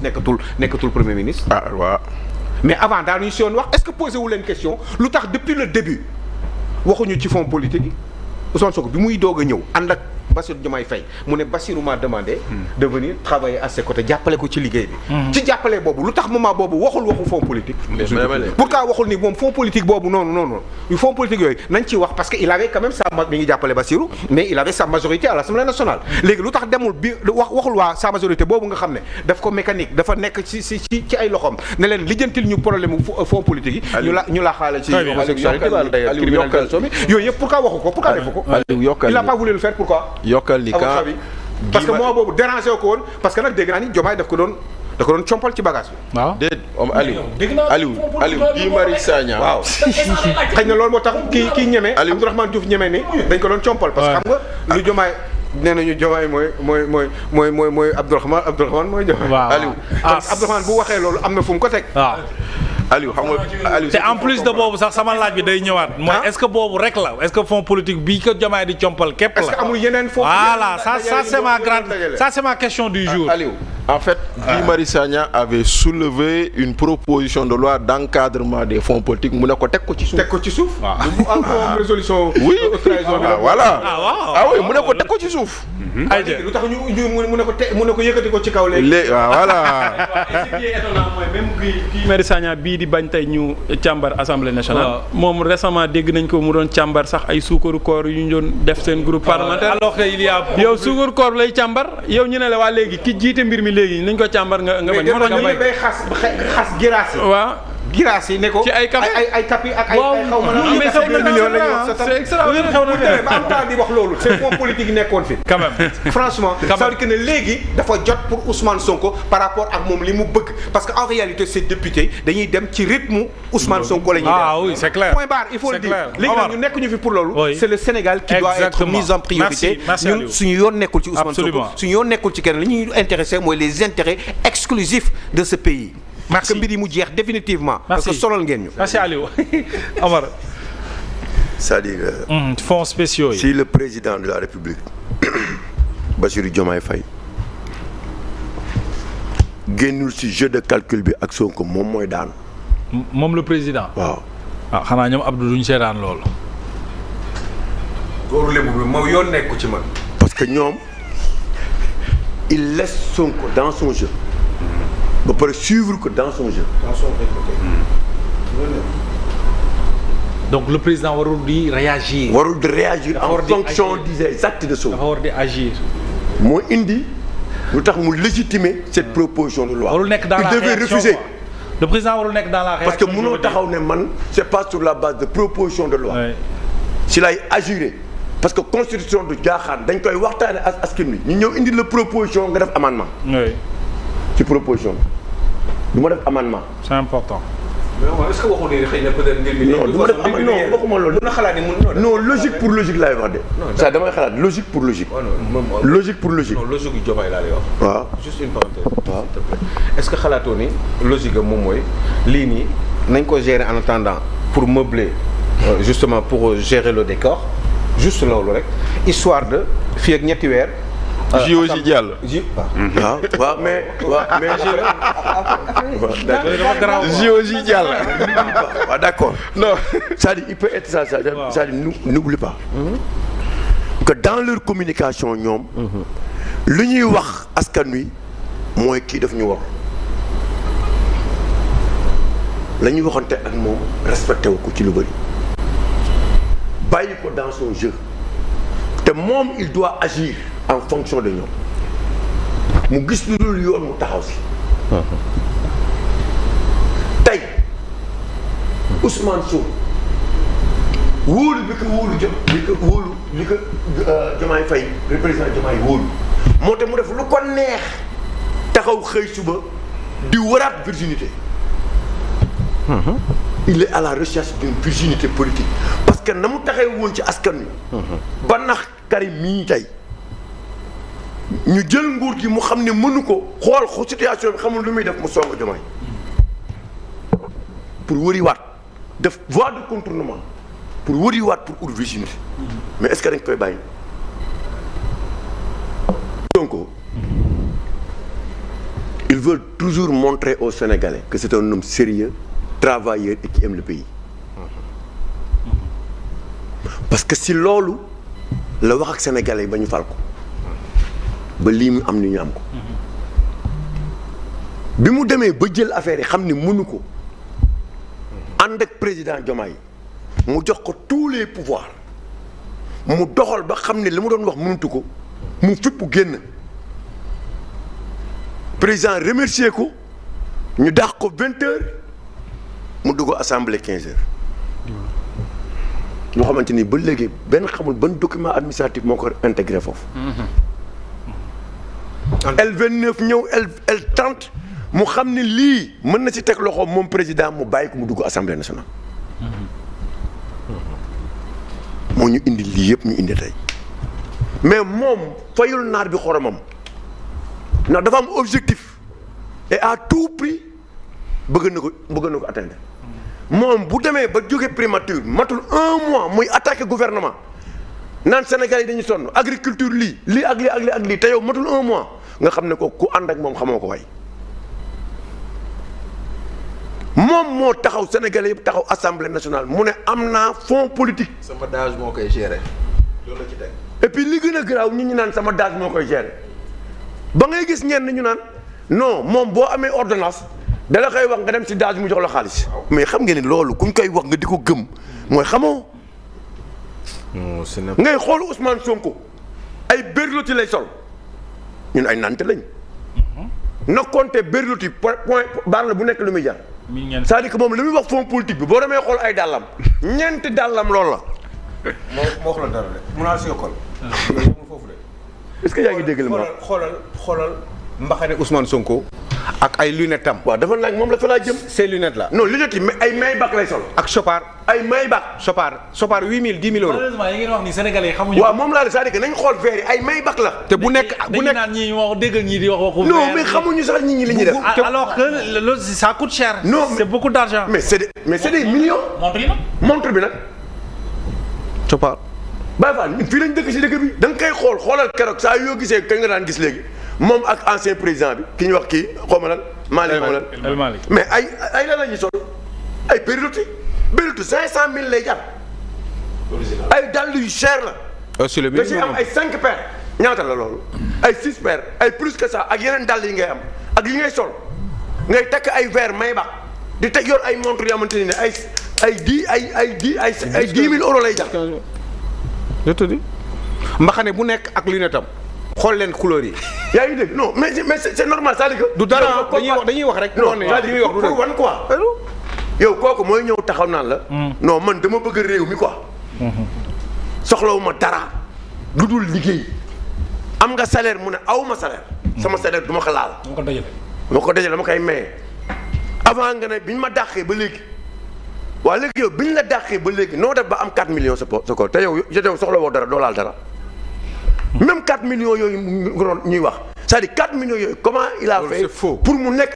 nekkatul premier ministre. ah waaw. mais avant daanuñu si woon wax est-ce que posé wu leen question lu tax depuis le début waxuñu ci fonds politique yi Ousmane Sonko bi muy doog a ñëw ànd ak Bassirou Diomaye Faye mu ne Bassirou m'a demandé de venir travailler à ses côtés jàppale ko ci liggéey bi. ci jàppale boobu lu tax moment boobu waxul waxu fonds politique. pourquoi waxul ni moom fonds politique boobu non fonds politique yooyu nañ ci wax parce que il avait quand même mi ngi jàppale Bassirou mais il avait sa majorité à l'Assemblée nationale. léegi lu tax demul bi waxul waa sa majorité boobu nga xam ne daf ko mécanique dafa nekk ci ay loxoom ne leen lijjantil ñu problème fonds politique yi. ñu la xaale ci homosexualité criminalisation bi yooyu yëpp pourquoi waxu ko pourquoi defu ko. il a pas voulu le faire pourquoi. yokkal ni ka parce que moo boobu dérangé ko woon parce que nag dégg naa ni Diomaye daf ko doon compal ci bagage bi. waaw déet Aliou Guy Marius Sagna. waaw xëy na loolu moo tax kii ñeme. Abdourahmane Diouf ñeme ni dañ ko doon compal. parce que xam nga lu Diomaye nee nañu Diomaye mooy Abdourahmane mooy Diomaye. waaw Aliou Abdourahmane bu waxee loolu am na fu mu ko teg. waaw. Aliou xam nga Aliou te en plus de boobu sax sama laaj bi day ñëwaat. mooy est-ce que boobu rek la est-ce que fonds politique bii ko Diomaye di compal képp la. est-ce que amul yeneen fonds. voilà ça c'est ma question du jour. Aliou en fait Guy Marius Sagna avait soulevé une proposition de loi d'encadrement des fonds politiques mu ne ko teg ko ci suuf. teg ko ci suuf. waaw am résolution. oui voilà. waaw oui mu ne ko teg ko ci suuf. ay lu tax ñu mu ne ko yëkkati ko ci kaw léegi. voilà. ce qui est étonnant mooy même Guy Marius Sagna bii di bañ tey ñu càmbar assemblée nationale. moom récemment dégg nañ ko mu doon càmbar sax ay suukaru koor yu ñu doon def seen groupe parlementaire. alors que il y a yow suukaru koor lay càmbar yow ñu ne la waa léegi ki jiite mbir mi léegi nañ ko càmbar nga bañ. moo tax ñu bay xas giraas yi. waaw. giraas yi ne ko ci ay café ay capi ak ay xaw ma mais c'est extraordinaire xew na ba am temps di wax loolu c'est fonds politique yi nekkoon fi. quand même franchement ça veut dire que ne léegi dafa jot pour Ousmane Sonko par rapport ak moom li mu bëgg parce que en réalité ces députés dañuy dem ci rythme Ousmane Sonko la ñuy dem. ah oui c'est clair point barre il faut le dire léegi nag ñu nekk ñu fi pour loolu. c'est le Sénégal qui doit être mis en priorité. ñun suñu yoon nekkul ci Ousmane Sonko suñu yoon nekkul ci keneen li ñuy intéressé mooy les intérêts exclusifs de ce pays. merci que mbir yi mu jeex définitivement. parce que solal ngeen ñu. merci Aliou Omar. c'est-à-dire. fonds spéciaux yi. si le président de la République Bassirou Diomaye Faye génnul si jeu de calcul bi ak Sonko moom mooy daan. moom le président. waaw. ah xanaa ñoom Abdou duñ seetaan loolu. góoru lébu bi moo yoon nekku ci man. parce que ñoom il laisse Sonko dans son jeu. ba pare suivre que dans son jeu. donc le président warul di réagir. warul di réagir en fonction des actes de Sonko. dafa war di agir. moo indi lu tax mu légitimer cette proposition de loi. warul nekk dans la il devait réaction refuser. le président warul nekk dans la réaction. parce que mënoo taxaw ne man c'est pas sur la base de proposition de loi. si lay agiré parce que constitution du jaaxaan dañ koy waxtaane ak askan wi ñu ñëw indi la proposition nga def amendement. oui. ci proposition bi du ma def amendement. c'est important. mais est-ce que waxu ni xëy na peut-être mbir mi. non du ma def non waxuma loolu. mën na xalaat ni non logique pour logique laay wax de. ça damay xalaat logique pour logique. logique pour logique. non logique yu Diomaye laa lay wax. waaw juste une parenthèse. waaw s'il te plaît est-ce que xalaatoo ni logique am moom mooy lii nii nañ ko gérer en attendant pour meubler justement pour gérer le décor juste loolu rek histoire de fii ak ñetti weer. JOJ jàll. waaw mais JOJ jàll. waaw d'accord. non c'est-à-dire il peut être ça c'est-à-dire n'oublie pas que dans leur communication ñoom lu ñuy wax askan wi mooy kii daf ñu war la ñuy waxante ak moom respecté wu ko ci lu bëri bàyyi ko dans son jeu te moom il doit agir en fonction de ñoom mu gis lu dul yoon mu taxaw si tey Ousmane Sonko wóolu bi ko Diomaye Faye le président Diomaye wóolu moo tax mu def lu ko neex taxaw xëy suba di waraat virginité il est à la recherche d'une virginité politique parce que na mu taxee woon ci askan wi ba nax Karim mii tey ñu jël nguur gi mu xam ne mënu ko xool situation bi xamul lu muy def mu song Diomaye pour wëriwaat def voie de contournement pour wëriwaat pour ut virginité mais est-ce que dañ koy bàyyi Sonko il veut toujours montrer aux Sénégalais que c'est un homme sérieux, travailleur et qui aime le pays. Parce que si loolu la wax ak Sénégalais yi ba ñu fal ko ba lii mu am ni ñu am ko bi mu demee ba jël affaire yi xam ni mënu ko ànd ak président Diomaye mu jox ko tous les pouvoirs mu doxal ba xam ne li mu doon wax mënutu ko mu fippu génn président remercier ko ñu dàq ko 20h mu dugg assemblée 15h. ñoo xamante ni ba léegi benn xamul ban document administratif moo ko intégré foofu. L29 ñëw L30 mu xam ni lii mën na ci teg loxo moom président mu bàyyi ko mu dugg assemblée nationale. moo ñu indi lii yëpp ñu indi tey mais moom fayul naar bi xoromam ndax dafa am objectif et à tout prix bëgg na ko atteindre. moom bu demee ba jóge primature matul 1 mois muy attaqué gouvernement naan Sénégal yi dañuy sonn agriculture lii ak lii te yow matul 1 mois nga xam ne ko ku ànd ak moom xamoo ko way moom moo taxaw Sénégalais yëpp taxaw assemblée nationale mu ne am naa fonds politique. sama DAGE moo koy gérer loolu la ci teg. et puis li gën a garaaw nit ñi naan sama DAGE moo koy gérer ba ngay gis ñenn ñu naan non moom boo amee ordonnance. dala koy wax nga dem ci DAGE mu jox la xaalis mais xam ngeen ni loolu kuñ koy wax nga di ko gëm mooy xamoo. ngay xool Ousmane Sonko ay berloti lay sol ñun ay nante lañ. na compter berloti point baar la bu nekk lu muy jar. c'est-à-dire que moom li muy wax fond politique bi boo demee xool ay dàllam ñeenti dàllam loolu la. moo wax la dara de mun naa si yokkal. foofu de. est-ce que yaa ngi dégg li ma wax xoolal mbaxane Ousmane Sonko. ak ay lunettes am. waaw dafa nag moom la fa laa jëm. ces lunettes là. non lunettes yi ay Maybach lay sol. ak Chopard. ay Maybach. Chopard 8000 10 000 euros. malheureusement yi ngeen wax ni Sénégalais yi xamuñu. waaw moom laa la c'est-à-dire que nañ xool verre yi ay Maybach la. te bu nekk dañu naan ñii wax déggal ñii di wax waxu. non mais xamuñu sax nit ñi li ñuy def. alors que loolu ça coûte cher. non c'est beaucoup d'argent. mais c'est des millions. montre yi nag. montre bi nag. Chopard. Baye Fall ñun fii lañ dëkk si dëkk bi da nga koy xoolal keroog saa yoo gisee kañ nga daan gis léegi moom ak ancien président bi ki ñu wax kii xaw ma lan. Malick xaw ma lan El Malick. mais ay lan la ñuy sol ay berluti 500000 lay jar. ay dàll yu cher la. sur le da ciy am ay 5 paires ñaata la loolu. ay 6 paires ay plus que ça ak yeneen dàll yi ngay am ak yi ngay sol ngay takk ay verre Maybach di teg yor ay montre yoo xamante ne ay 10 000 euros lay jar. je te dis mbaxane bu nekk ak lunette am xool leen couleur yi. yaa ngi dégg non mais c'est normal c'est-à-dire que. du dara dañuy wax rek. non c'est-à-dire pour wan quoi. yow kooku mooy ñëw taxaw naan la. non man dama bëgg réew mi quoi. soxlawuma dara lu dul liggéey am nga salaire mu ne awma salaire. sama salaire du ma ko laal. ma ko dajale dama koy maye. avant nga ne biñ ma dàqee ba léegi waaw léegi yow biñ la dàqee ba léegi noo def ba am 4 millions sa ko te yow soxla woo dara doo laal dara. même 4 millions yooyu ñuy wax c'est-à-dire 4 millions yooyu comment il a fait pour mu nekk